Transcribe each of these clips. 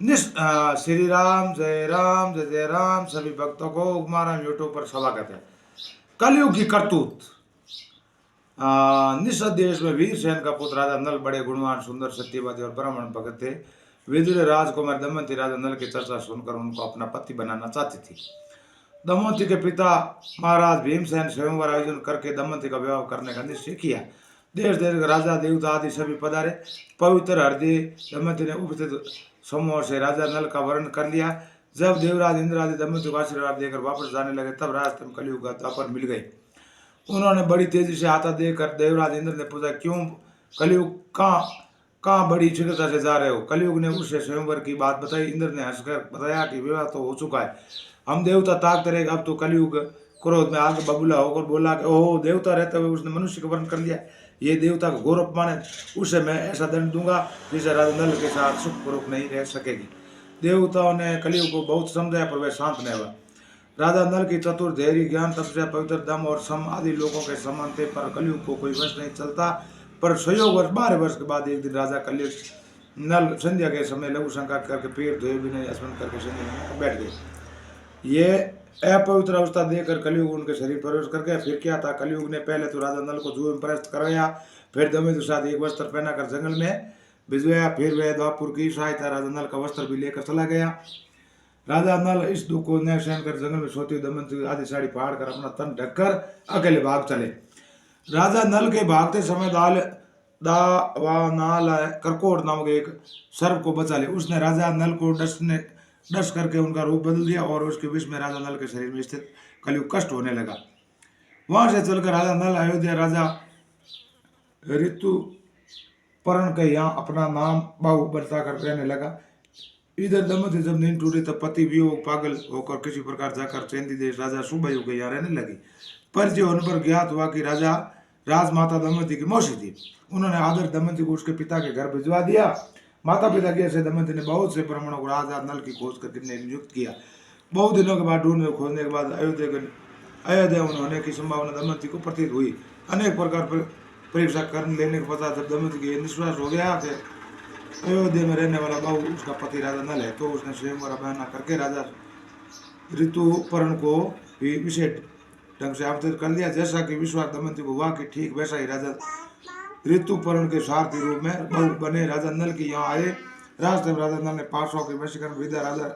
श्री राम जय राम जय जय राम। सभी भक्तों को हमारा यूट्यूब पर स्वागत है। कलयुग की करतूत। निषद देश में वीर सेन का पुत्र राजा नल बड़े गुणवान सुंदर सत्यवादी और ब्राह्मण भगत थे। विदुर राजकुमार दमयंती राजा नल की चर्चा सुनकर उनको अपना पति बनाना चाहती थी। दमयंती के पिता महाराज भीमसेन स्वयंवर आयोजन करके दमयंती का विवाह करने का निश्चय किया। देश देश के राजा देवता आदि सभी पधारे। पवित्र हृदय दमयंती ने उपस्थित समूह से राजा नल का वर्ण कर लिया। जब देवराज इंद्र आदि दमयंती को आशीर्वाद देकर वापस जाने लगे तब रास्ते में कलयुग का द्वापर मिल गए। उन्होंने बड़ी तेजी से आता देखकर देवराज इंद्र ने पूछा, क्यों कलयुग कहाँ कहाँ बड़ी शीघ्रता से जा रहे हो? कलयुग ने उससे स्वयंवर की बात बताई। इंद्र ने हंसकर बताया कि विवाह तो हो चुका है, हम देवता ताकते रहे। अब तो कलयुग क्रोध में आग बबूला होकर बोला कि ओह, देवता रहते हुए उसने मनुष्य का वर्ण कर लिया, ये देवता का घोर अपमान है। उसे मैं ऐसा दंड दूंगा जिसे राजा नल के साथ सुखपूर्वक नहीं रह सकेगी। देवताओं ने कलयुग को बहुत समझाया पर वह शांत नहीं हुआ। राजा नल की चतुर धैर्य ज्ञान तपस्या पवित्र दम और सम आदि लोगों के समान थे, पर कलयुग को कोई वश नहीं चलता। पर 12 वर्ष के बाद एक दिन राजा कलयुग नल संध्या के समय लघु शंका करके पेट धोए बिना स्मरण करके संध्या में बैठ गए। ये अपवित्र अवस्था देखकर कलयुग उनके शरीर प्रवेश कर गया। फिर क्या था, कलयुग ने पहले तो राजा नल को जुए में परास्त कराया, फिर दमयंती के साथ एक वस्त्र पहनाकर जंगल में भिजवाया, फिर वह द्वापुर की सहायता राजा नल का वस्त्र भी लेकर चला गया। राजा नल इस दुख को न सहन कर जंगल में सोती हुई दमयंती आदि साड़ी फाड़ कर अपना तन ढककर अकेले भाग चले। राजा नल के भागते समय दावानाल करकोट नामक एक सर्प को बचा ले। उसने राजा नल को डस करके उनका रूप बदल दिया और उसके विष में राजा नल के शरीर में स्थित कलयुग कष्ट होने लगा। वहां से चलकर राजा नल अयोध्या राजा ऋतुपर्ण के यहाँ अपना नाम बाहु बरता कर रहने लगा। इधर दमयंती जब नींद टूटी तब पति वियोग पागल होकर किसी प्रकार जाकर चैंदी देश राजा सुबयु के यहाँ रहने लगी। परिचय होने पर ज्ञात हुआ कि राजा राजमाता दमयंती की मौसी थी। उन्होंने आदर दमयंती को उसके पिता के घर भिजवा दिया। माता पिता की ऐसे दमयंती ने बहुत से ब्राह्मणों को राजा नल की खोज करके नियुक्त किया। बहुत दिनों के बाद ढूंढने खोजने के बाद अयोध्या होने की संभावना दमयंती को प्रतीत हुई। अनेक प्रकार पर परीक्षा कर लेने के पता जब दमयंती की निश्वास हो गया कि अयोध्या में रहने वाला बाबू उसका पति राजा नल है, तो उसने स्वयंवर बहाना करके राजा ऋतुपर्ण को भी विशेष ढंग से आमंत्रित कर दिया। जैसा कि विश्वास दमयंती को हुआ कि ठीक वैसा ही राजा ऋतुपर्ण के सारथी रूप में बहु बने राजा नल की यहाँ आए। रास्ते में राजा नल ने 500 की वशीकरण विद्या राजा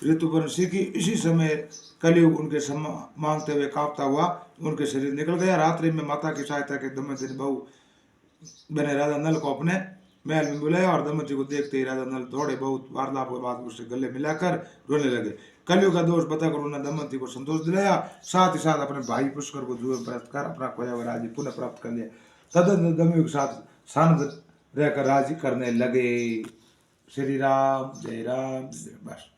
ऋतुपर्ण सीखी। इसी समय कलयुग उनके मांगते हुए कांपता हुआ उनके शरीर निकल गया। रात्रि में माता की सहायता के दमयंती ने बहु बने राजा नल को अपने महल में बुलाया और दमयंती को देखते ही राजा नल थोड़े बहुत वार्तालाप के बाद उससे गले मिलाकर रोने लगे। कलयुग का दोष बताकर उन्होंने दमयंती को संतोष दिलाया। साथ ही साथ अपने भाई पुष्कर को जुए प्राप्त कर अपना खोया हुआ राज्य पुनः प्राप्त कर लिया। तदनंतर दमयंती के साथ शांत रहकर राज्य करने लगे। श्री राम जय राम। बस।